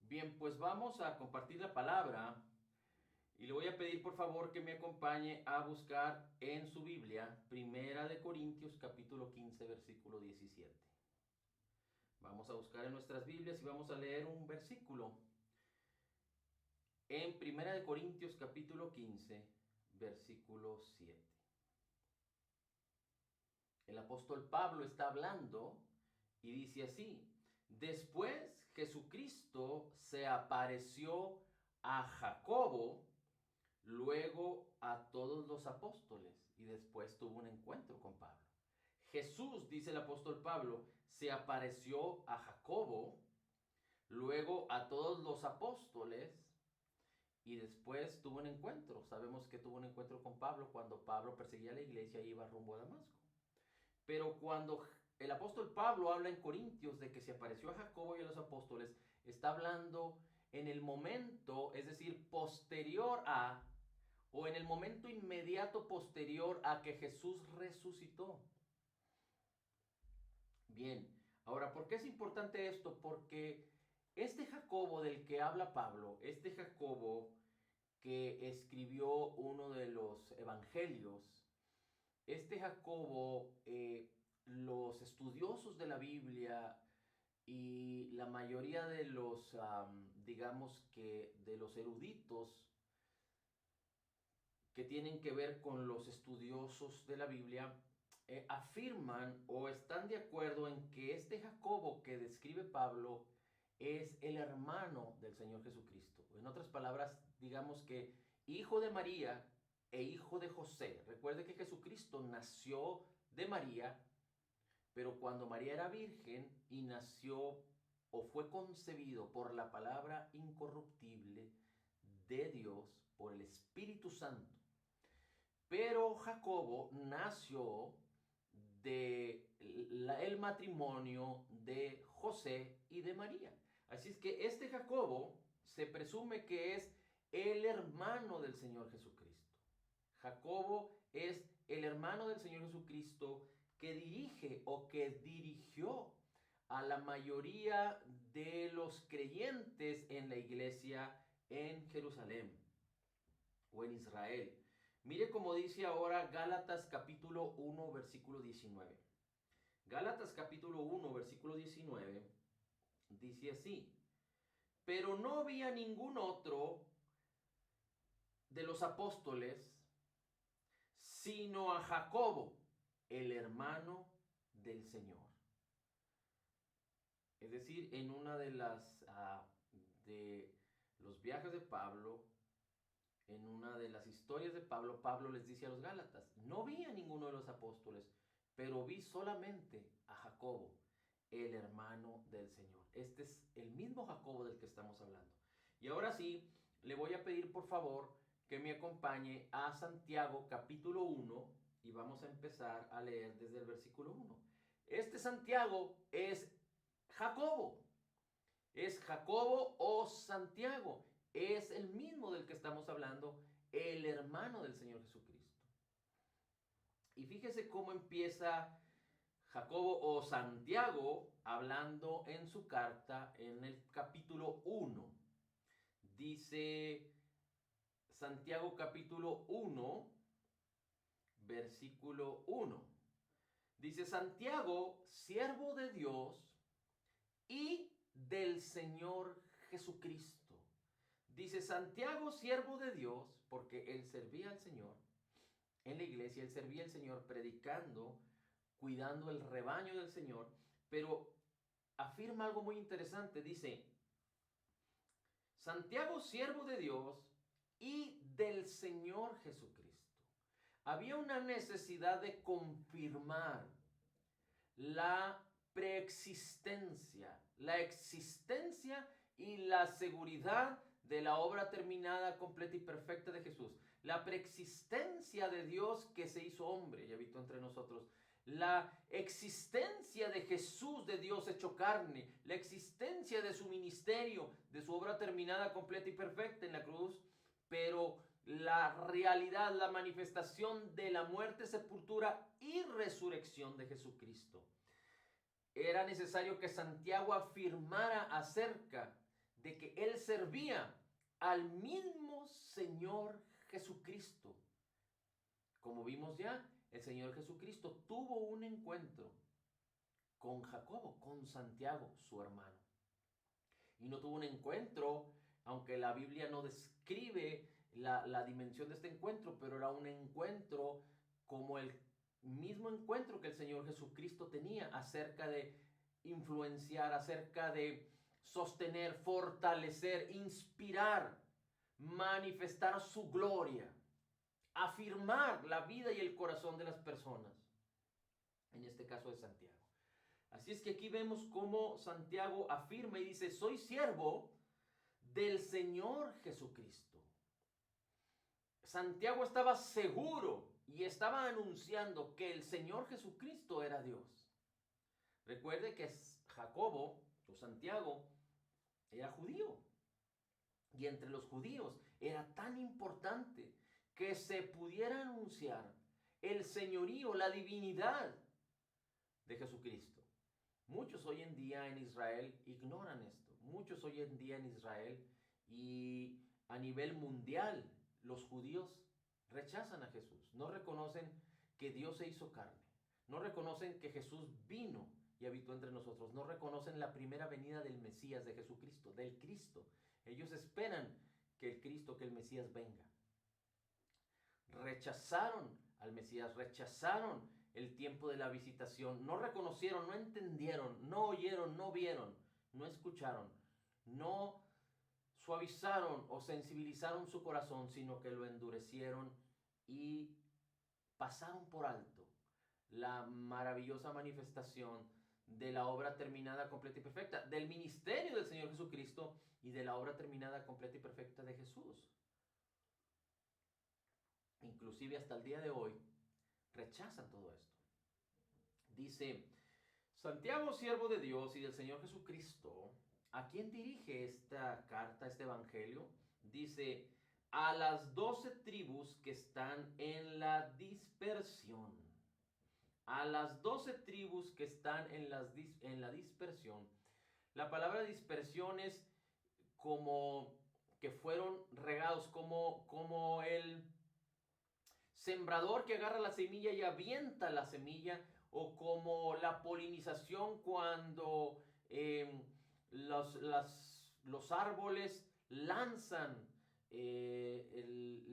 Bien, pues vamos a compartir la palabra y le voy a pedir por favor que me acompañe a buscar en su Biblia Primera de Corintios capítulo 15 versículo 17. Vamos a buscar en nuestras Biblias y vamos a leer un versículo en Primera de Corintios capítulo 15 versículo 7. El apóstol Pablo está hablando y dice así: después Jesucristo se apareció a Jacobo, luego a todos los apóstoles y después tuvo un encuentro con Pablo. Jesús, dice el apóstol Pablo, se apareció a Jacobo, luego a todos los apóstoles y después tuvo un encuentro. Sabemos que tuvo un encuentro con Pablo cuando Pablo perseguía a la iglesia y iba rumbo a Damasco. Pero cuando el apóstol Pablo habla en Corintios de que se apareció a Jacobo y a los apóstoles, está hablando en el momento, es decir, posterior a, o en el momento inmediato posterior a que Jesús resucitó. Bien, ahora, ¿por qué es importante esto? Porque este Jacobo del que habla Pablo, este Jacobo que escribió uno de los evangelios, este Jacobo, los estudiosos de la Biblia y la mayoría de los, digamos que de los eruditos que tienen que ver con los estudiosos de la Biblia, afirman o están de acuerdo en que este Jacobo que describe Pablo es el hermano del Señor Jesucristo. En otras palabras, digamos que hijo de María e hijo de José. Recuerde que Jesucristo nació de María, pero cuando María era virgen y nació o fue concebido por la palabra incorruptible de Dios, por el Espíritu Santo. Pero Jacobo nació el matrimonio de José y de María. Así es que este Jacobo se presume que es el hermano del Señor Jesucristo. Jacobo es el hermano del Señor Jesucristo que dirige o que dirigió a la mayoría de los creyentes en la iglesia en Jerusalén o en Israel. Mire cómo dice ahora Gálatas capítulo 1 versículo 19. Gálatas capítulo 1 versículo 19 dice así: pero no había ningún otro de los apóstoles sino a Jacobo, el hermano del Señor. Es decir, en una de las de los viajes de Pablo, en una de las historias de Pablo, Pablo les dice a los Gálatas: no vi a ninguno de los apóstoles, pero vi solamente a Jacobo, el hermano del Señor. Este es el mismo Jacobo del que estamos hablando. Y ahora sí, le voy a pedir por favor que me acompañe a Santiago capítulo 1 y vamos a empezar a leer desde el versículo 1. Este Santiago es Jacobo o Santiago, es el mismo del que estamos hablando, el hermano del Señor Jesucristo. Y fíjese cómo empieza Jacobo o Santiago hablando en su carta en el capítulo 1. Dice Santiago capítulo 1, versículo 1. Dice: Santiago, siervo de Dios y del Señor Jesucristo. Dice Santiago, siervo de Dios, porque él servía al Señor. En la iglesia él servía al Señor predicando, cuidando el rebaño del Señor, pero afirma algo muy interesante. Dice, Santiago, siervo de Dios y del Señor Jesucristo. Había una necesidad de confirmar la preexistencia, la existencia y la seguridad de la obra terminada, completa y perfecta de Jesús. La preexistencia de Dios que se hizo hombre y habitó entre nosotros. La existencia de Jesús, de Dios hecho carne. La existencia de su ministerio, de su obra terminada, completa y perfecta en la cruz. Pero la realidad, la manifestación de la muerte, sepultura y resurrección de Jesucristo. Era necesario que Santiago afirmara acerca de que él servía al mismo Señor Jesucristo. Como vimos ya, el Señor Jesucristo tuvo un encuentro con Jacobo, con Santiago, su hermano. Y no tuvo un encuentro, aunque la Biblia no describe la dimensión de este encuentro, pero era un encuentro como el mismo encuentro que el Señor Jesucristo tenía acerca de influenciar, acerca de sostener, fortalecer, inspirar, manifestar su gloria, afirmar la vida y el corazón de las personas, en este caso de Santiago. Así es que aquí vemos cómo Santiago afirma y dice, soy siervo del Señor Jesucristo. Santiago estaba seguro y estaba anunciando que el Señor Jesucristo era Dios. Recuerde que Jacobo o Santiago era judío. Y entre los judíos era tan importante que se pudiera anunciar el señorío, la divinidad de Jesucristo. Muchos hoy en día en Israel ignoran esto. Muchos hoy en día en Israel y a nivel mundial los judíos rechazan a Jesús. No reconocen que Dios se hizo carne. No reconocen que Jesús vino y habitó entre nosotros. No reconocen la primera venida del Mesías, de Jesucristo, del Cristo. Ellos esperan que el Cristo, que el Mesías venga. Rechazaron al Mesías, rechazaron el tiempo de la visitación, no reconocieron, no entendieron, no oyeron, no vieron, no escucharon, no suavizaron o sensibilizaron su corazón, sino que lo endurecieron y pasaron por alto la maravillosa manifestación de la obra terminada, completa y perfecta, del ministerio del Señor Jesucristo y de la obra terminada, completa y perfecta de Jesús. Inclusive hasta el día de hoy rechazan todo esto. Dice, Santiago, siervo de Dios y del Señor Jesucristo, ¿a quién dirige esta carta, este evangelio? Dice, a las 12 tribus que están en la dispersión. A las 12 tribus que están en la dispersión. La palabra dispersión es como que fueron regados, como el sembrador que agarra la semilla y avienta la semilla, o como la polinización cuando los árboles lanzan el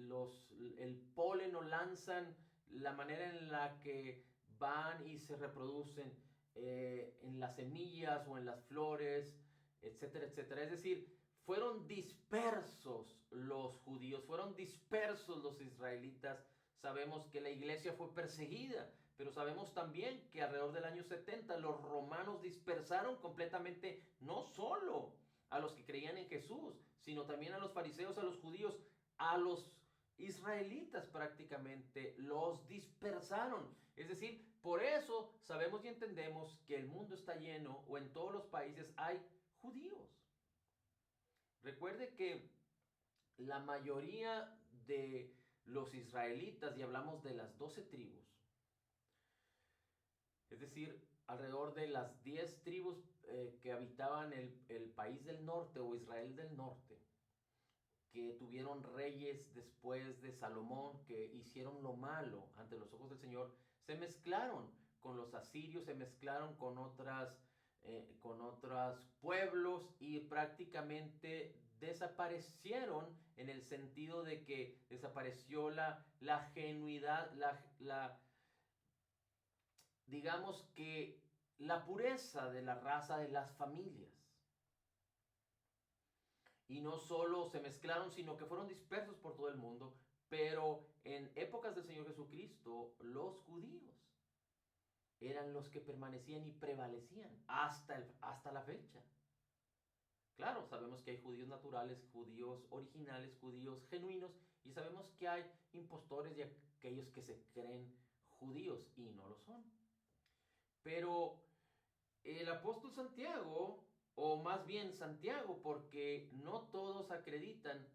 polen, o lanzan la manera en la que van y se reproducen en las semillas o en las flores, etcétera, etcétera. Es decir, fueron dispersos los judíos, fueron dispersos los israelitas. Sabemos que la iglesia fue perseguida, pero sabemos también que alrededor del año 70 los romanos dispersaron completamente no solo a los que creían en Jesús, sino también a los fariseos, a los judíos, a los israelitas prácticamente los dispersaron. Es decir, por eso sabemos y entendemos que el mundo está lleno, o en todos los países hay judíos. Recuerde que la mayoría de los israelitas, y hablamos de las 12 tribus, es decir, alrededor de las 10 tribus que habitaban el país del norte o Israel del norte, que tuvieron reyes después de Salomón, que hicieron lo malo ante los ojos del Señor, se mezclaron con los asirios, se mezclaron con otros pueblos y prácticamente desaparecieron, en el sentido de que desapareció la genuidad, digamos que la pureza de la raza de las familias. Y no solo se mezclaron, sino que fueron dispersos por todo el mundo. Pero en épocas del Señor Jesucristo, los judíos eran los que permanecían y prevalecían hasta la fecha. Claro, sabemos que hay judíos naturales, judíos originales, judíos genuinos, y sabemos que hay impostores y aquellos que se creen judíos y no lo son. Pero el apóstol Santiago, o más bien Santiago, porque no todos acreditan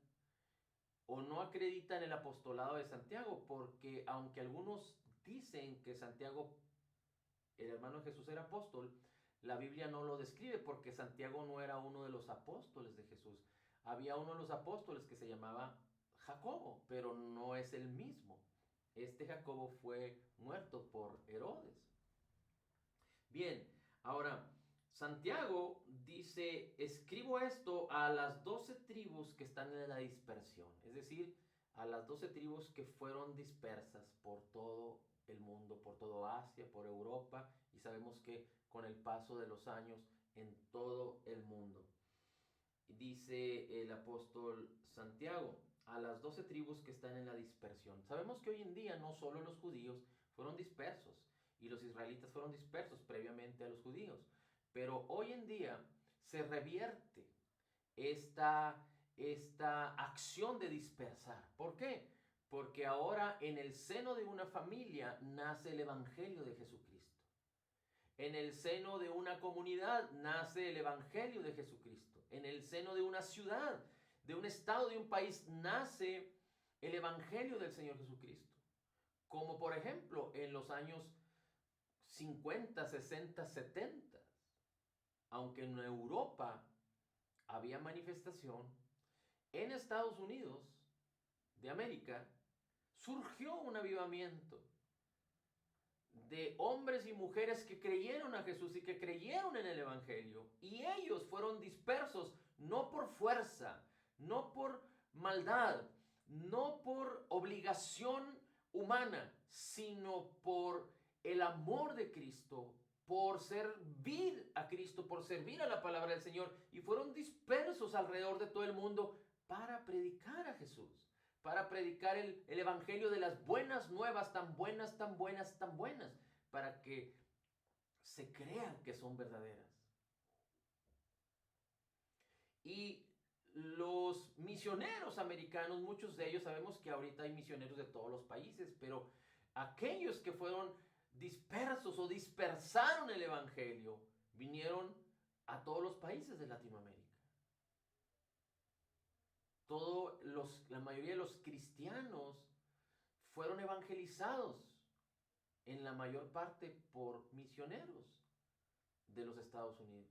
o no acreditan el apostolado de Santiago, porque aunque algunos dicen que Santiago, el hermano de Jesús, era apóstol, la Biblia no lo describe, porque Santiago no era uno de los apóstoles de Jesús. había uno de los apóstoles que se llamaba Jacobo, pero no es el mismo. Este Jacobo fue muerto por Herodes. Bien, ahora Santiago dice, escribo esto a las 12 tribus que están en la dispersión, es decir, a las 12 tribus que fueron dispersas por todo el mundo, por todo Asia, por Europa, y sabemos que con el paso de los años en todo el mundo. Dice el apóstol Santiago, a las 12 tribus que están en la dispersión. Sabemos que hoy en día no solo los judíos fueron dispersos, y los israelitas fueron dispersos previamente a los judíos, pero hoy en día se revierte esta acción de dispersar. ¿Por qué? Porque ahora en el seno de una familia nace el Evangelio de Jesucristo. En el seno de una comunidad nace el Evangelio de Jesucristo. En el seno de una ciudad, de un estado, de un país, nace el Evangelio del Señor Jesucristo. Como por ejemplo en los años 50, 60, 70. Aunque en Europa había manifestación, en Estados Unidos de América surgió un avivamiento de hombres y mujeres que creyeron a Jesús y que creyeron en el Evangelio. Y ellos fueron dispersos no por fuerza, no por maldad, no por obligación humana, sino por el amor de Cristo, por servir a Cristo, por servir a la palabra del Señor. Y fueron dispersos alrededor de todo el mundo para predicar a Jesús, para predicar el evangelio de las buenas nuevas, tan buenas, tan buenas, tan buenas, para que se crean que son verdaderas. Y los misioneros americanos, muchos de ellos, sabemos que ahorita hay misioneros de todos los países, pero aquellos que fueron dispersos o dispersaron el evangelio, vinieron a todos los países de Latinoamérica. La mayoría de los cristianos fueron evangelizados en la mayor parte por misioneros de los Estados Unidos.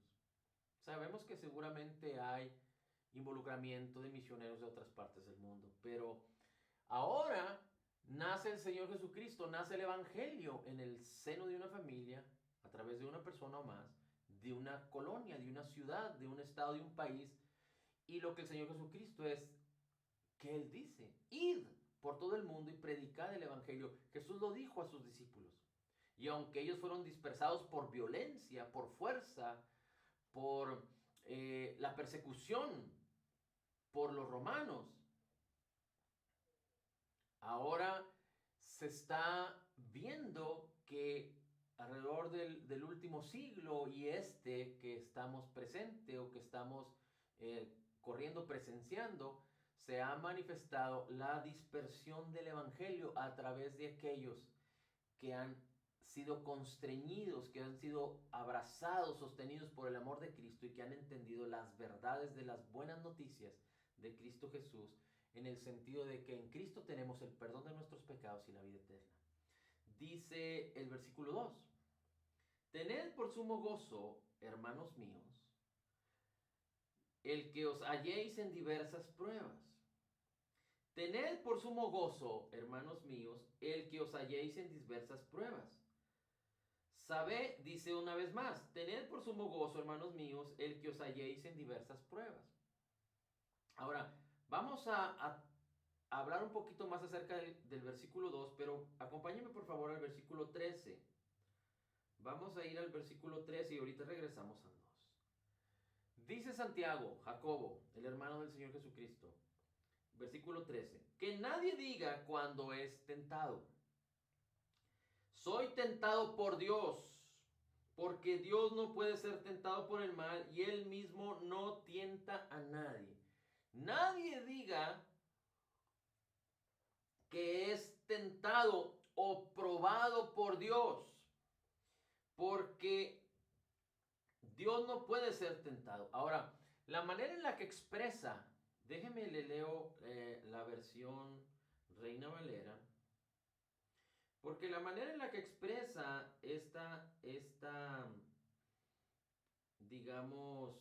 Sabemos que seguramente hay involucramiento de misioneros de otras partes del mundo, pero ahora nace el Señor Jesucristo, nace el Evangelio en el seno de una familia, a través de una persona o más, de una colonia, de una ciudad, de un estado, de un país. Y lo que el Señor Jesucristo es que Él dice, id por todo el mundo y predicad el Evangelio. Jesús lo dijo a sus discípulos. Y aunque ellos fueron dispersados por violencia, por fuerza, por la persecución, por los romanos, ahora se está viendo que alrededor del último siglo y que estamos presente o que estamos corriendo, presenciando, se ha manifestado la dispersión del evangelio a través de aquellos que han sido constreñidos, que han sido abrazados, sostenidos por el amor de Cristo y que han entendido las verdades de las buenas noticias de Cristo Jesús, en el sentido de que en Cristo tenemos el perdón de nuestros pecados y la vida eterna. Dice el versículo 2, tened por sumo gozo, hermanos míos, el que os halléis en diversas pruebas. Tened por sumo gozo, hermanos míos, el que os halléis en diversas pruebas. Sabed, dice una vez más, tened por sumo gozo, hermanos míos, el que os halléis en diversas pruebas. Ahora, vamos a hablar un poquito más acerca del versículo 2, pero acompáñenme por favor al versículo 13. Vamos a ir al versículo 13 y ahorita regresamos al 2. Dice Santiago, Jacobo, el hermano del Señor Jesucristo, versículo 13, que nadie diga cuando es tentado, soy tentado por Dios, porque Dios no puede ser tentado por el mal y Él mismo no tienta a nadie. Nadie diga que es tentado o probado por Dios, porque Dios no puede ser tentado. Ahora, la manera en la que expresa, déjeme le leo la versión Reina Valera, porque la manera en la que expresa esta digamos,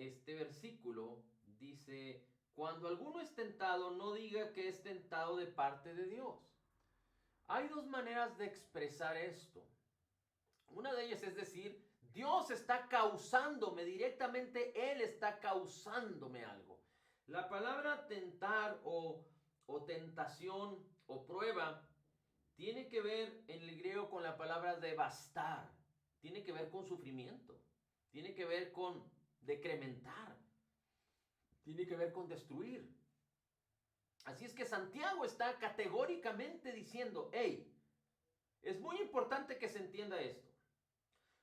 este versículo, dice, cuando alguno es tentado, no diga que es tentado de parte de Dios. Hay dos maneras de expresar esto. Una de ellas es decir, Dios está causándome, directamente Él está causándome algo. La palabra tentar o tentación o prueba tiene que ver en el griego con la palabra devastar, tiene que ver con sufrimiento, tiene que ver con decrementar, tiene que ver con destruir. Así es que Santiago está categóricamente diciendo, hey, es muy importante que se entienda esto.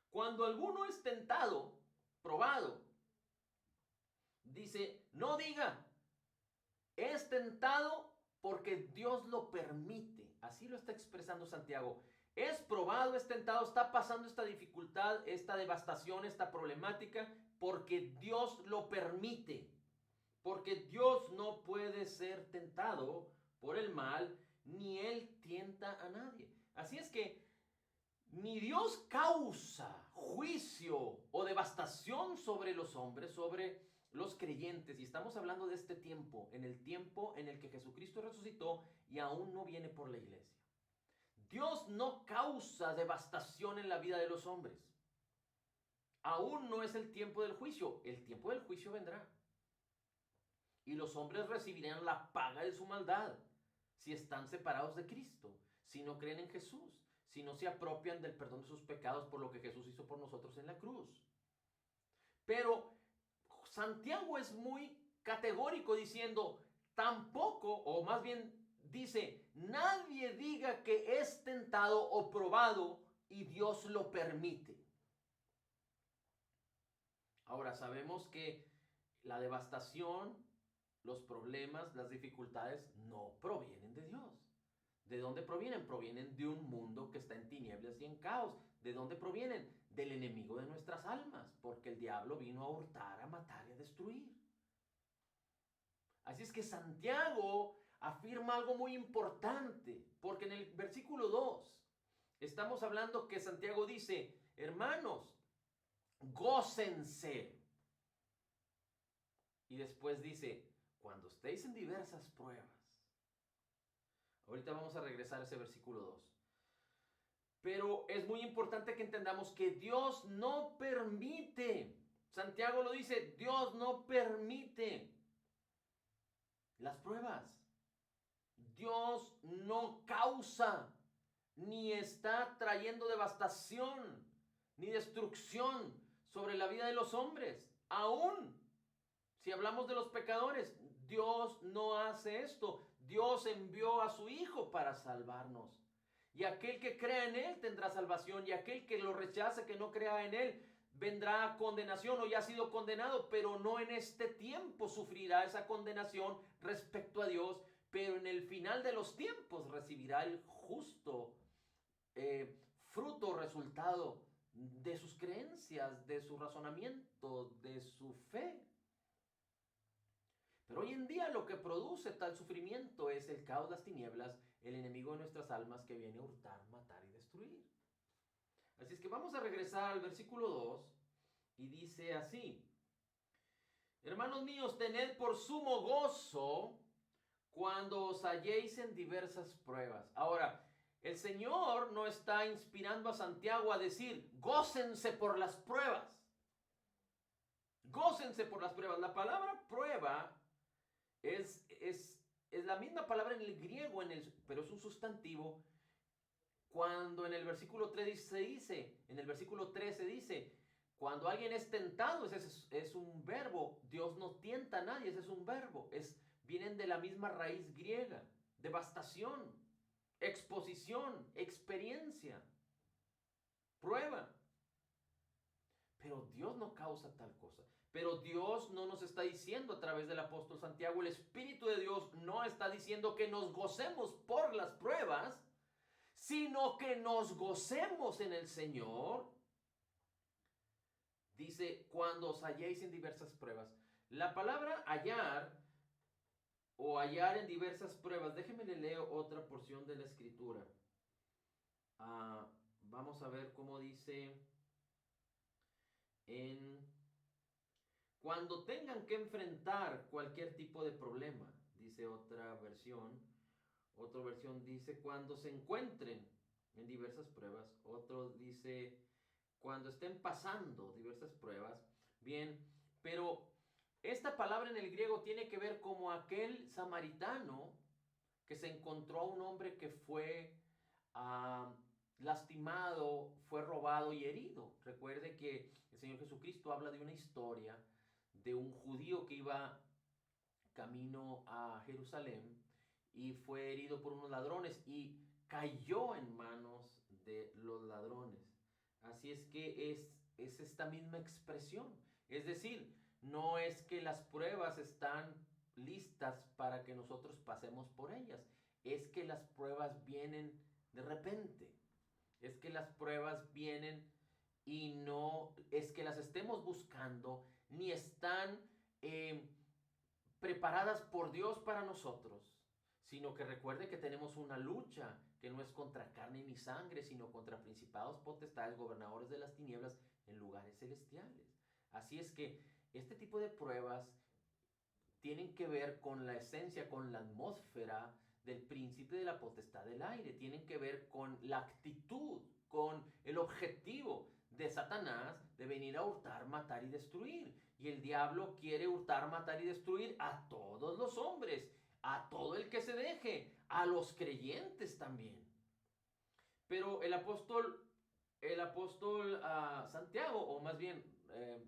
Cuando alguno es tentado, probado, dice, no diga, es tentado porque Dios lo permite. Así lo está expresando Santiago. Es probado, es tentado, está pasando esta dificultad, esta devastación, esta problemática, porque Dios lo permite. Porque Dios no puede ser tentado por el mal, ni Él tienta a nadie. Así es que ni Dios causa juicio o devastación sobre los hombres, sobre los creyentes. Y estamos hablando de este tiempo, en el tiempo en el que Jesucristo resucitó y aún no viene por la iglesia. Dios no causa devastación en la vida de los hombres. Aún no es el tiempo del juicio. El tiempo del juicio vendrá. Y los hombres recibirán la paga de su maldad si están separados de Cristo, si no creen en Jesús, si no se apropian del perdón de sus pecados por lo que Jesús hizo por nosotros en la cruz. Pero Santiago es muy categórico diciendo, tampoco, o más bien dice, nadie diga que es tentado o probado y Dios lo permite. Ahora sabemos que la devastación, los problemas, las dificultades no provienen de Dios. ¿De dónde provienen? Provienen de un mundo que está en tinieblas y en caos. ¿De dónde provienen? Del enemigo de nuestras almas, porque el diablo vino a hurtar, a matar y a destruir. Así es que Santiago afirma algo muy importante, porque en el versículo 2 estamos hablando que Santiago dice, hermanos, gócense. Y después dice, cuando estéis en diversas pruebas. Ahorita vamos a regresar a ese versículo 2. Pero es muy importante que entendamos que Dios no permite, Santiago lo dice, Dios no permite las pruebas. Dios no causa, ni está trayendo devastación, ni destrucción sobre la vida de los hombres. Aún si hablamos de los pecadores, Dios no hace esto. Dios envió a su Hijo para salvarnos. Y aquel que crea en Él tendrá salvación. Y aquel que lo rechace, que no crea en Él, vendrá a condenación o ya ha sido condenado. Pero no en este tiempo sufrirá esa condenación respecto a Dios. Pero en el final de los tiempos recibirá el justo fruto, resultado de sus creencias, de su razonamiento, de su fe. Pero hoy en día lo que produce tal sufrimiento es el caos, las tinieblas, el enemigo de nuestras almas que viene a hurtar, matar y destruir. Así es que vamos a regresar al versículo 2 y dice así, hermanos míos, tened por sumo gozo cuando os halléis en diversas pruebas. Ahora, el Señor no está inspirando a Santiago a decir, gócense por las pruebas. Gócense por las pruebas. La palabra prueba es la misma palabra en el griego, pero es un sustantivo. Cuando en el versículo 3 se dice, en el versículo 13 dice, cuando alguien es tentado, ese es un verbo. Dios no tienta a nadie, ese es un verbo. Vienen de la misma raíz griega. Devastación, exposición, experiencia, prueba. Pero Dios no causa tal cosa. Pero Dios no nos está diciendo a través del apóstol Santiago, el Espíritu de Dios no está diciendo que nos gocemos por las pruebas, sino que nos gocemos en el Señor. Dice, cuando os halléis en diversas pruebas. La palabra hallar o hallar en diversas pruebas, déjenme le leo otra porción de la escritura. Vamos a ver cómo dice en cuando tengan que enfrentar cualquier tipo de problema, dice otra versión dice cuando se encuentren en diversas pruebas, otro dice cuando estén pasando diversas pruebas. Bien, pero esta palabra en el griego tiene que ver como aquel samaritano que se encontró a un hombre que fue lastimado, fue robado y herido. Recuerde que el Señor Jesucristo habla de una historia de un judío que iba camino a Jerusalén y fue herido por unos ladrones y cayó en manos de los ladrones. Así es que es esta misma expresión. Es decir, no es que las pruebas están listas para que nosotros pasemos por ellas. Es que las pruebas vienen de repente. Es que las pruebas vienen y no es que las estemos buscando, ni están preparadas por Dios para nosotros, sino que recuerde que tenemos una lucha que no es contra carne ni sangre, sino contra principados, potestades, gobernadores de las tinieblas en lugares celestiales. Así es que este tipo de pruebas tienen que ver con la esencia, con la atmósfera del príncipe de la potestad del aire, tienen que ver con la actitud, con el objetivo de Satanás de venir a hurtar, matar y destruir. Y el diablo quiere hurtar, matar y destruir a todos los hombres, a todo el que se deje, a los creyentes también. Pero el apóstol Santiago, o más bien,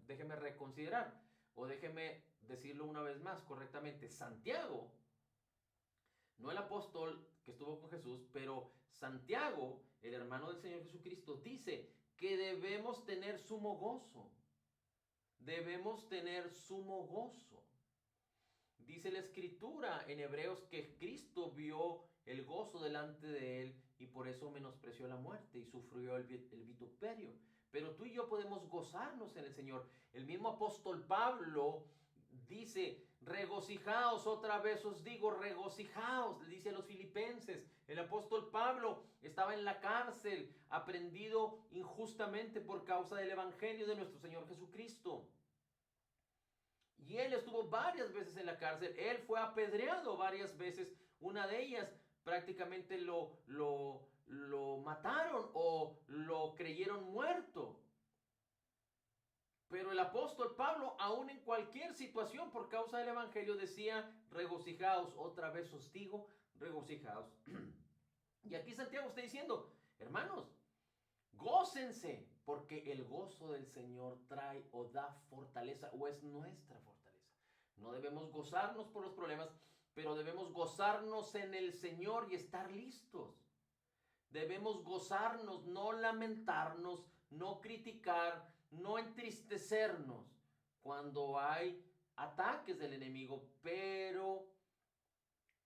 déjeme reconsiderar, o déjeme decirlo una vez más correctamente, Santiago, no el apóstol que estuvo con Jesús, pero Santiago, el hermano del Señor Jesucristo, dice que debemos tener sumo gozo. Debemos tener sumo gozo. Dice la escritura en Hebreos que Cristo vio el gozo delante de él y por eso menospreció la muerte y sufrió el vituperio. Pero tú y yo podemos gozarnos en el Señor. El mismo apóstol Pablo dice, regocijaos, otra vez os digo, regocijaos, le dice a los filipenses. El apóstol Pablo estaba en la cárcel, aprendido injustamente por causa del evangelio de nuestro Señor Jesucristo. Y él estuvo varias veces en la cárcel, él fue apedreado varias veces, una de ellas prácticamente lo mataron o lo creyeron muerto. Pero el apóstol Pablo, aún en cualquier situación por causa del evangelio, decía, regocijaos, otra vez os digo, regocijaos. Y aquí Santiago está diciendo, hermanos, gócense, porque el gozo del Señor trae o da fortaleza o es nuestra fortaleza. No debemos gozarnos por los problemas, pero debemos gozarnos en el Señor y estar listos. Debemos gozarnos, no lamentarnos, no criticar, no entristecernos cuando hay ataques del enemigo, pero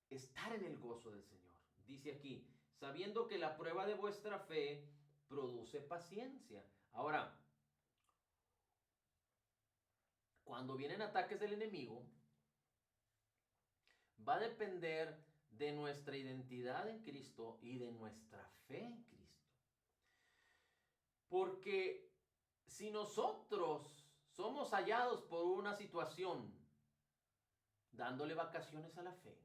estar en el gozo del Señor. Dice aquí, sabiendo que la prueba de vuestra fe produce paciencia. Ahora, cuando vienen ataques del enemigo, va a depender de nuestra identidad en Cristo y de nuestra fe en Cristo. Porque si nosotros somos hallados por una situación, dándole vacaciones a la fe,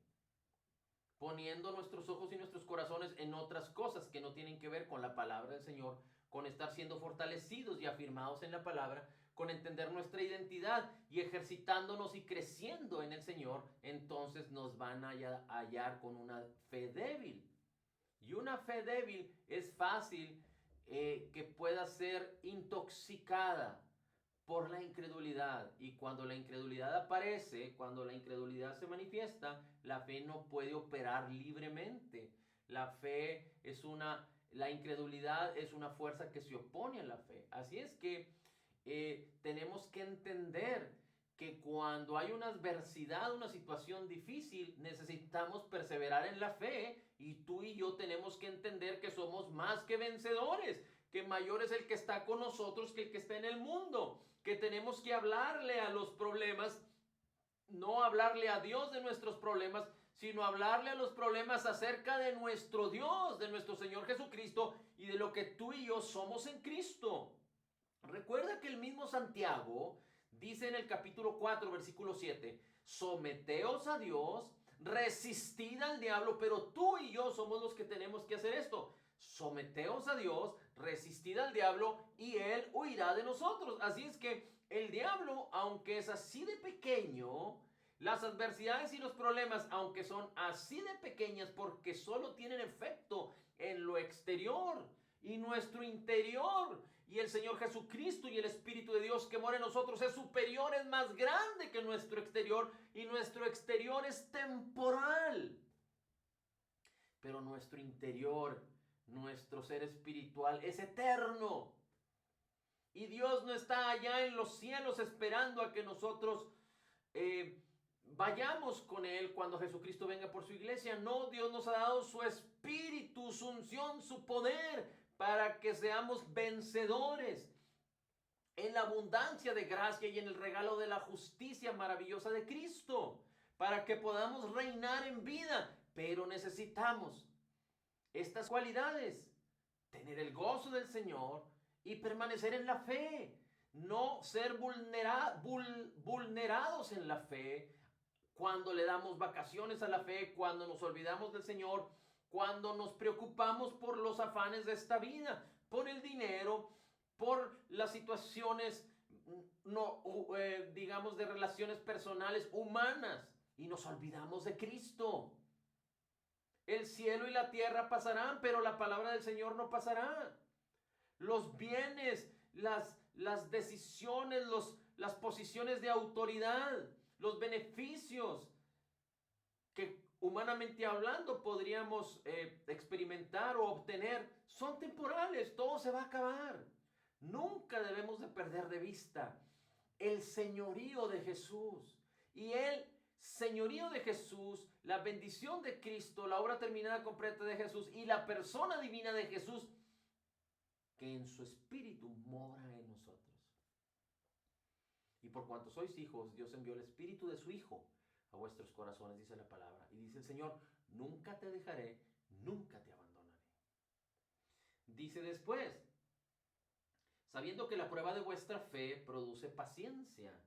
poniendo nuestros ojos y nuestros corazones en otras cosas que no tienen que ver con la palabra del Señor, con estar siendo fortalecidos y afirmados en la palabra, con entender nuestra identidad y ejercitándonos y creciendo en el Señor, entonces nos van a hallar con una fe débil. Y una fe débil es fácil que pueda ser intoxicada por la incredulidad. Y cuando la incredulidad aparece, cuando la incredulidad se manifiesta, la fe no puede operar libremente. La incredulidad es una fuerza que se opone a la fe. Así es que tenemos que entender que cuando hay una adversidad, una situación difícil, necesitamos perseverar en la fe y tú y yo tenemos que entender que somos más que vencedores, que mayor es el que está con nosotros que el que está en el mundo, que tenemos que hablarle a los problemas, no hablarle a Dios de nuestros problemas, sino hablarle a los problemas acerca de nuestro Dios, de nuestro Señor Jesucristo y de lo que tú y yo somos en Cristo. Recuerda que el mismo Santiago Dice en el capítulo 4, versículo 7, someteos a Dios, resistid al diablo, pero tú y yo somos los que tenemos que hacer esto. Someteos a Dios, resistid al diablo y él huirá de nosotros. Así es que el diablo, aunque es así de pequeño, las adversidades y los problemas, aunque son así de pequeñas porque solo tienen efecto en lo exterior y nuestro interior, y el Señor Jesucristo y el Espíritu de Dios que mora en nosotros es superior, es más grande que nuestro exterior, y nuestro exterior es temporal. Pero nuestro interior, nuestro ser espiritual es eterno. Y Dios no está allá en los cielos esperando a que nosotros vayamos con Él cuando Jesucristo venga por su iglesia. No, Dios nos ha dado su espíritu, su unción, su poder para que seamos vencedores en la abundancia de gracia y en el regalo de la justicia maravillosa de Cristo, para que podamos reinar en vida. Pero necesitamos estas cualidades: tener el gozo del Señor y permanecer en la fe, no ser vulnerados en la fe cuando le damos vacaciones a la fe, cuando nos olvidamos del Señor, cuando nos preocupamos por los afanes de esta vida, por el dinero, por las situaciones, no, digamos, de relaciones personales humanas, y nos olvidamos de Cristo. El cielo y la tierra pasarán, pero la palabra del Señor no pasará. Los bienes, las decisiones, las posiciones de autoridad, los beneficios que humanamente hablando podríamos experimentar o obtener, son temporales, todo se va a acabar. Nunca debemos de perder de vista el señorío de Jesús. Y el señorío de Jesús, la bendición de Cristo, la obra terminada completa de Jesús y la persona divina de Jesús, que en su espíritu mora en nosotros. Y por cuanto sois hijos, Dios envió el espíritu de su Hijo a vuestros corazones, dice la palabra. Y dice el Señor, nunca te dejaré, nunca te abandonaré. Dice después, sabiendo que la prueba de vuestra fe produce paciencia.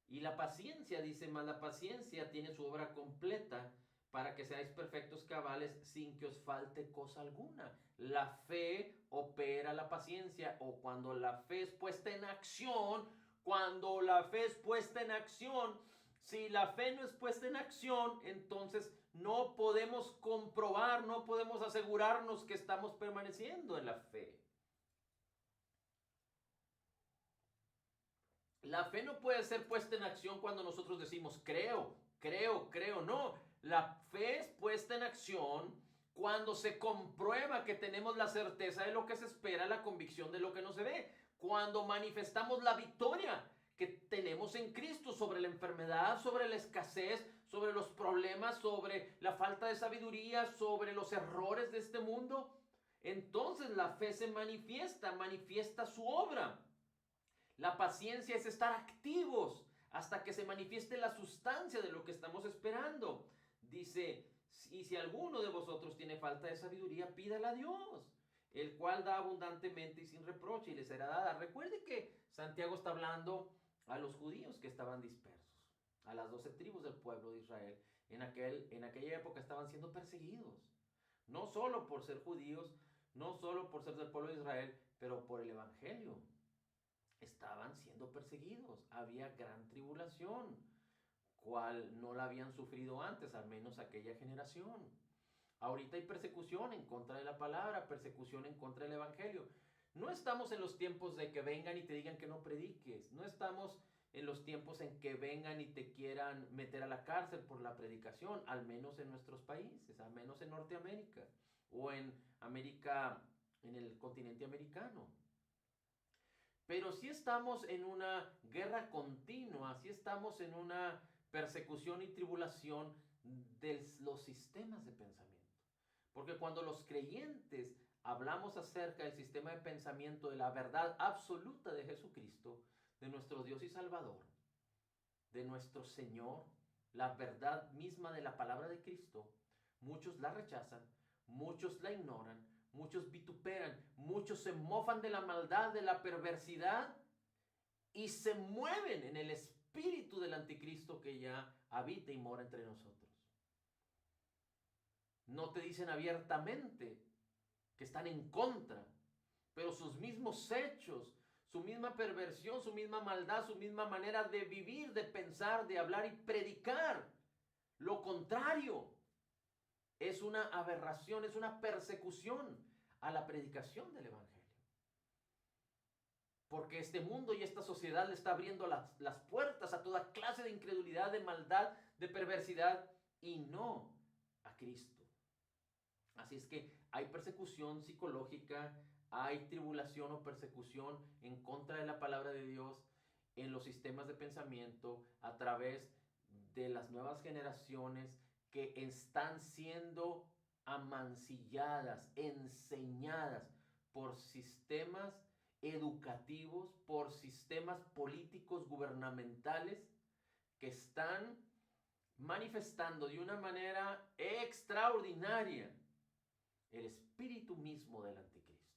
Y la paciencia, dice más, la paciencia tiene su obra completa para que seáis perfectos, cabales, sin que os falte cosa alguna. La fe opera la paciencia, o cuando la fe es puesta en acción, cuando la fe es puesta en acción, si la fe no es puesta en acción, entonces no podemos comprobar, no podemos asegurarnos que estamos permaneciendo en la fe. La fe no puede ser puesta en acción cuando nosotros decimos creo, creo, creo. No, la fe es puesta en acción cuando se comprueba que tenemos la certeza de lo que se espera, la convicción de lo que no se ve. Cuando manifestamos la victoria que tenemos en Cristo sobre la enfermedad, sobre la escasez, sobre los problemas, sobre la falta de sabiduría, sobre los errores de este mundo. Entonces la fe se manifiesta su obra. La paciencia es estar activos hasta que se manifieste la sustancia de lo que estamos esperando. Dice, y si alguno de vosotros tiene falta de sabiduría, pídala a Dios, el cual da abundantemente y sin reproche, y le será dada. Recuerde que Santiago está hablando a los judíos que estaban dispersos, a las 12 tribus del pueblo de Israel. En aquella época estaban siendo perseguidos, no solo por ser judíos, no solo por ser del pueblo de Israel, pero por el evangelio. Estaban siendo perseguidos, había gran tribulación, cual no la habían sufrido antes, al menos aquella generación. Ahorita hay persecución en contra de la palabra, persecución en contra del evangelio. No estamos en los tiempos de que vengan y te digan que no prediques. No estamos en los tiempos en que vengan y te quieran meter a la cárcel por la predicación, al menos en nuestros países, al menos en Norteamérica o en América, en el continente americano. Pero sí estamos en una guerra continua, sí estamos en una persecución y tribulación de los sistemas de pensamiento. Porque cuando los creyentes hablamos acerca del sistema de pensamiento, de la verdad absoluta de Jesucristo, de nuestro Dios y Salvador, de nuestro Señor, la verdad misma de la palabra de Cristo, muchos la rechazan, muchos la ignoran, muchos vituperan, muchos se mofan de la maldad, de la perversidad, y se mueven en el espíritu del anticristo que ya habita y mora entre nosotros. No te dicen abiertamente que están en contra, pero sus mismos hechos, su misma perversión, su misma maldad, su misma manera de vivir, de pensar, de hablar y predicar lo contrario, es una aberración, es una persecución a la predicación del Evangelio. Porque este mundo y esta sociedad le está abriendo las puertas a toda clase de incredulidad, de maldad, de perversidad y no a Cristo. Así es que hay persecución psicológica, hay tribulación o persecución en contra de la palabra de Dios en los sistemas de pensamiento a través de las nuevas generaciones que están siendo amancilladas, enseñadas por sistemas educativos, por sistemas políticos gubernamentales que están manifestando de una manera extraordinaria el espíritu mismo del anticristo.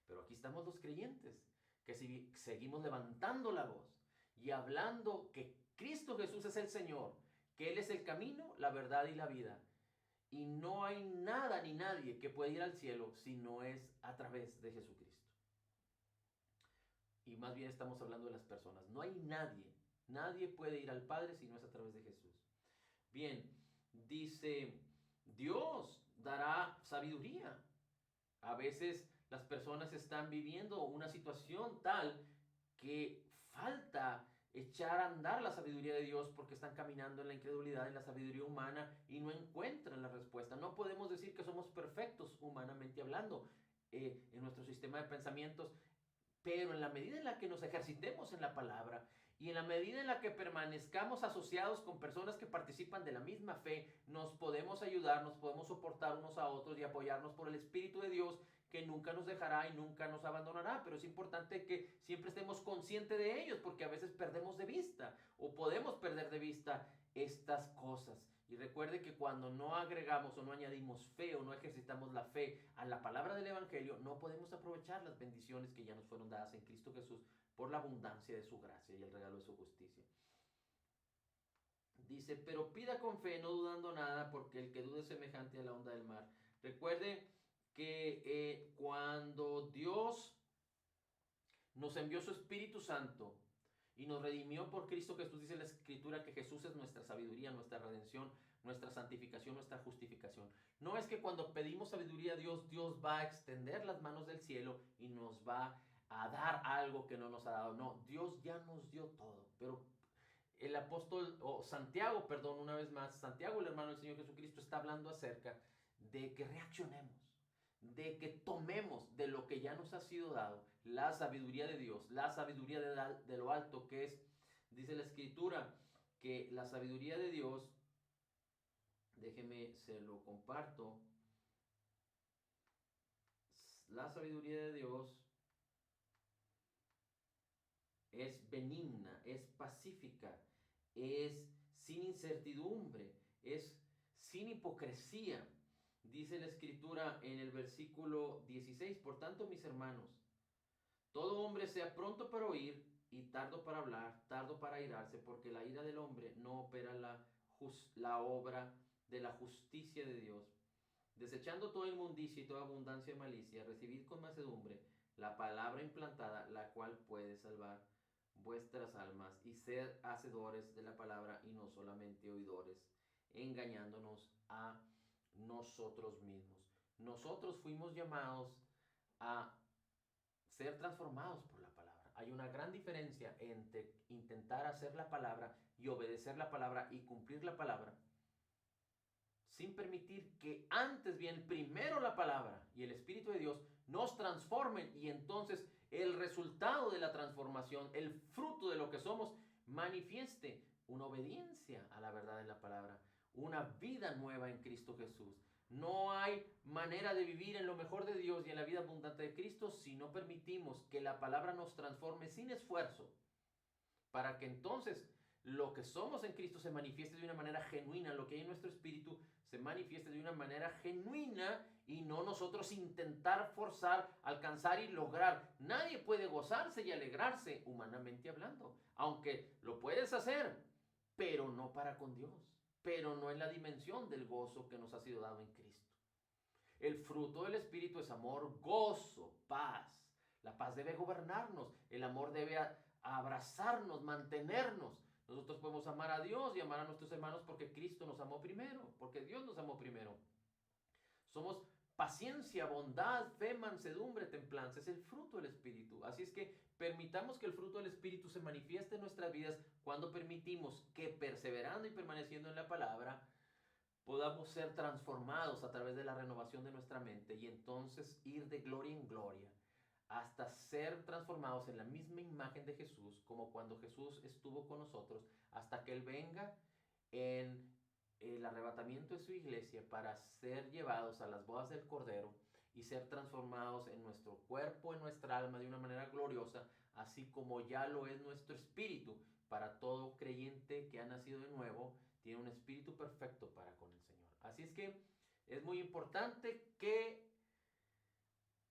Pero aquí estamos los creyentes, que si seguimos levantando la voz y hablando que Cristo Jesús es el Señor, que Él es el camino, la verdad y la vida. Y no hay nada ni nadie que pueda ir al cielo si no es a través de Jesucristo. Y más bien estamos hablando de las personas. No hay nadie puede ir al Padre si no es a través de Jesús. Bien, dice, Dios dará sabiduría. A veces las personas están viviendo una situación tal que falta echar a andar la sabiduría de Dios porque están caminando en la incredulidad, en la sabiduría humana y no encuentran la respuesta. No podemos decir que somos perfectos humanamente hablando en nuestro sistema de pensamientos, pero en la medida en la que nos ejercitemos en la palabra y en la medida en la que permanezcamos asociados con personas que participan de la misma fe, nos podemos ayudar, nos podemos soportar unos a otros y apoyarnos por el Espíritu de Dios que nunca nos dejará y nunca nos abandonará. Pero es importante que siempre estemos conscientes de ellos porque a veces perdemos de vista o podemos perder de vista estas cosas. Y recuerde que cuando no agregamos o no añadimos fe o no ejercitamos la fe a la palabra del Evangelio, no podemos aprovechar las bendiciones que ya nos fueron dadas en Cristo Jesús por la abundancia de su gracia y el regalo de su justicia. Dice, pero pida con fe, no dudando nada, porque el que dude es semejante a la onda del mar. Recuerde que cuando Dios nos envió su Espíritu Santo y nos redimió por Cristo Jesús, dice la Escritura que Jesús es nuestra sabiduría, nuestra redención, nuestra santificación, nuestra justificación. No es que cuando pedimos sabiduría a Dios, Dios va a extender las manos del cielo y nos va a dar algo que no nos ha dado. No, Dios ya nos dio todo. Pero el apóstol, o Santiago, perdón, una vez más, Santiago, el hermano del Señor Jesucristo, está hablando acerca de que reaccionemos, de que tomemos de lo que ya nos ha sido dado, la sabiduría de Dios, la sabiduría de lo alto, que es, dice la Escritura, que la sabiduría de Dios, déjeme, se lo comparto, la sabiduría de Dios es benigna, es pacífica, es sin incertidumbre, es sin hipocresía. Dice la Escritura en el versículo 16, por tanto, mis hermanos, todo hombre sea pronto para oír y tardo para hablar, tardo para airarse, porque la ira del hombre no opera la obra de la justicia de Dios. Desechando toda inmundicia y toda abundancia de malicia, recibid con mansedumbre la palabra implantada, la cual puede salvar vuestras almas, y sed hacedores de la palabra y no solamente oidores, engañándonos a nosotros mismos. Nosotros fuimos llamados a ser transformados por la palabra. Hay una gran diferencia entre intentar hacer la palabra y obedecer la palabra y cumplir la palabra, sin permitir que antes bien primero la palabra y el Espíritu de Dios nos transformen y entonces el resultado de la transformación, el fruto de lo que somos, manifieste una obediencia a la verdad de la palabra, una vida nueva en Cristo Jesús. No hay manera de vivir en lo mejor de Dios y en la vida abundante de Cristo si no permitimos que la palabra nos transforme sin esfuerzo, para que entonces lo que somos en Cristo se manifieste de una manera genuina, lo que hay en nuestro espíritu se manifieste de una manera genuina y no nosotros intentar forzar, alcanzar y lograr. Nadie puede gozarse y alegrarse humanamente hablando, aunque lo puedes hacer, pero no para con Dios, pero no en la dimensión del gozo que nos ha sido dado en Cristo. El fruto del Espíritu es amor, gozo, paz. La paz debe gobernarnos, el amor debe abrazarnos, mantenernos. Nosotros podemos amar a Dios y amar a nuestros hermanos porque Cristo nos amó primero, porque Dios nos amó primero. Somos paciencia, bondad, fe, mansedumbre, templanza. Es el fruto del Espíritu. Así es que permitamos que el fruto del Espíritu se manifieste en nuestras vidas cuando permitimos que perseverando y permaneciendo en la palabra podamos ser transformados a través de la renovación de nuestra mente y entonces ir de gloria en gloria hasta ser transformados en la misma imagen de Jesús, como cuando Jesús estuvo con nosotros, hasta que Él venga en el arrebatamiento de su iglesia para ser llevados a las bodas del Cordero y ser transformados en nuestro cuerpo, en nuestra alma de una manera gloriosa, así como ya lo es nuestro espíritu. Para todo creyente que ha nacido de nuevo, tiene un espíritu perfecto para con el Señor. Así es que es muy importante que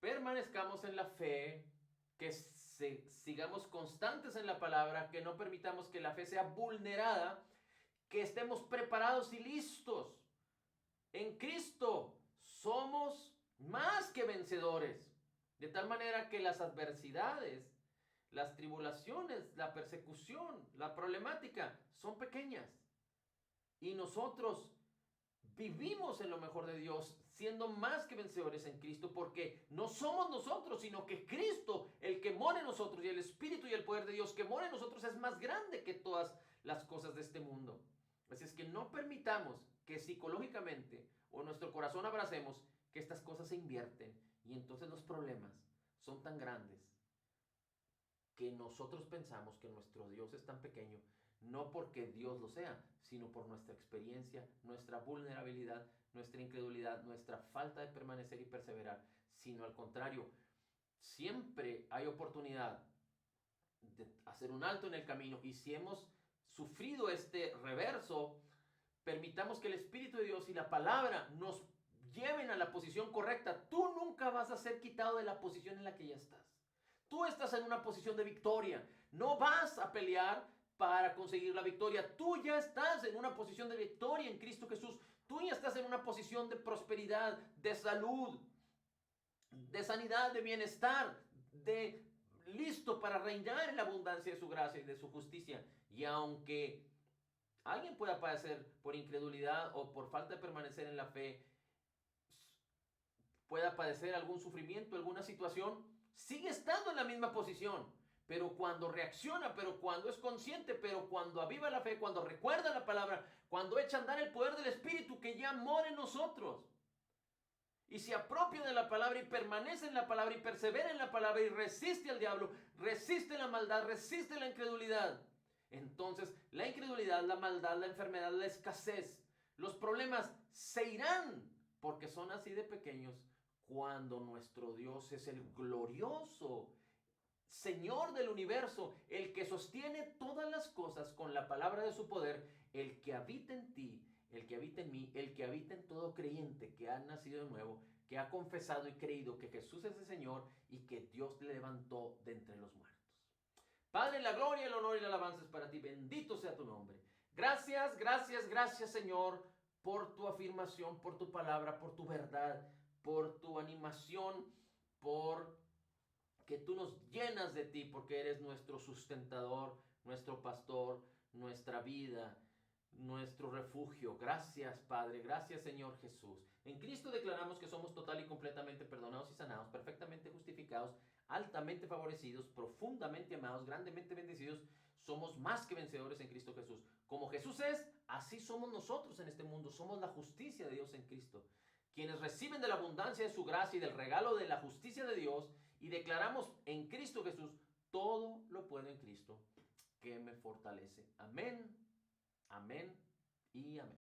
permanezcamos en la fe, que sigamos constantes en la palabra, que no permitamos que la fe sea vulnerada, que estemos preparados y listos. En Cristo somos más que vencedores, de tal manera que las adversidades, las tribulaciones, la persecución, la problemática son pequeñas. Y nosotros vivimos en lo mejor de Dios, siendo más que vencedores en Cristo, porque no somos nosotros, sino que Cristo, el que mora en nosotros, y el Espíritu y el poder de Dios que mora en nosotros es más grande que todas las cosas de este mundo. Así es que no permitamos que psicológicamente o en nuestro corazón abracemos que estas cosas se invierten y entonces los problemas son tan grandes que nosotros pensamos que nuestro Dios es tan pequeño, no porque Dios lo sea, sino por nuestra experiencia, nuestra vulnerabilidad, nuestra incredulidad, nuestra falta de permanecer y perseverar, sino al contrario, siempre hay oportunidad de hacer un alto en el camino y si hemos sufrido este reverso, permitamos que el Espíritu de Dios y la palabra nos lleven a la posición correcta. Tú nunca vas a ser quitado de la posición en la que ya estás. Tú estás en una posición de victoria. No vas a pelear para conseguir la victoria. Tú ya estás en una posición de victoria en Cristo Jesús. Tú ya estás en una posición de prosperidad, de salud, de sanidad, de bienestar, de listo para reinar en la abundancia de su gracia y de su justicia. Y aunque alguien pueda padecer por incredulidad o por falta de permanecer en la fe, pueda padecer algún sufrimiento, alguna situación, sigue estando en la misma posición. Pero cuando reacciona, pero cuando es consciente, pero cuando aviva la fe, cuando recuerda la palabra, cuando echa a andar el poder del Espíritu que ya mora en nosotros, y se apropia de la palabra y permanece en la palabra y persevera en la palabra y resiste al diablo, resiste la maldad, resiste la incredulidad. Entonces la incredulidad, la maldad, la enfermedad, la escasez, los problemas se irán porque son así de pequeños cuando nuestro Dios es el glorioso Señor del universo, el que sostiene todas las cosas con la palabra de su poder, el que habita en ti, el que habita en mí, el que habita en todo creyente que ha nacido de nuevo, que ha confesado y creído que Jesús es el Señor y que Dios le levantó de entre los muertos. Padre, la gloria, el honor y la alabanza es para ti. Bendito sea tu nombre. Gracias, gracias, gracias, Señor, por tu afirmación, por tu palabra, por tu verdad, por tu animación, por que tú nos llenas de ti porque eres nuestro sustentador, nuestro pastor, nuestra vida, nuestro refugio. Gracias, Padre. Gracias, Señor Jesús. En Cristo declaramos que somos total y completamente perdonados y sanados, perfectamente justificados, altamente favorecidos, profundamente amados, grandemente bendecidos. Somos más que vencedores en Cristo Jesús. Como Jesús es, así somos nosotros en este mundo. Somos la justicia de Dios en Cristo. Quienes reciben de la abundancia de su gracia y del regalo de la justicia de Dios, y declaramos en Cristo Jesús, todo lo puedo en Cristo que me fortalece. Amén, amén y amén.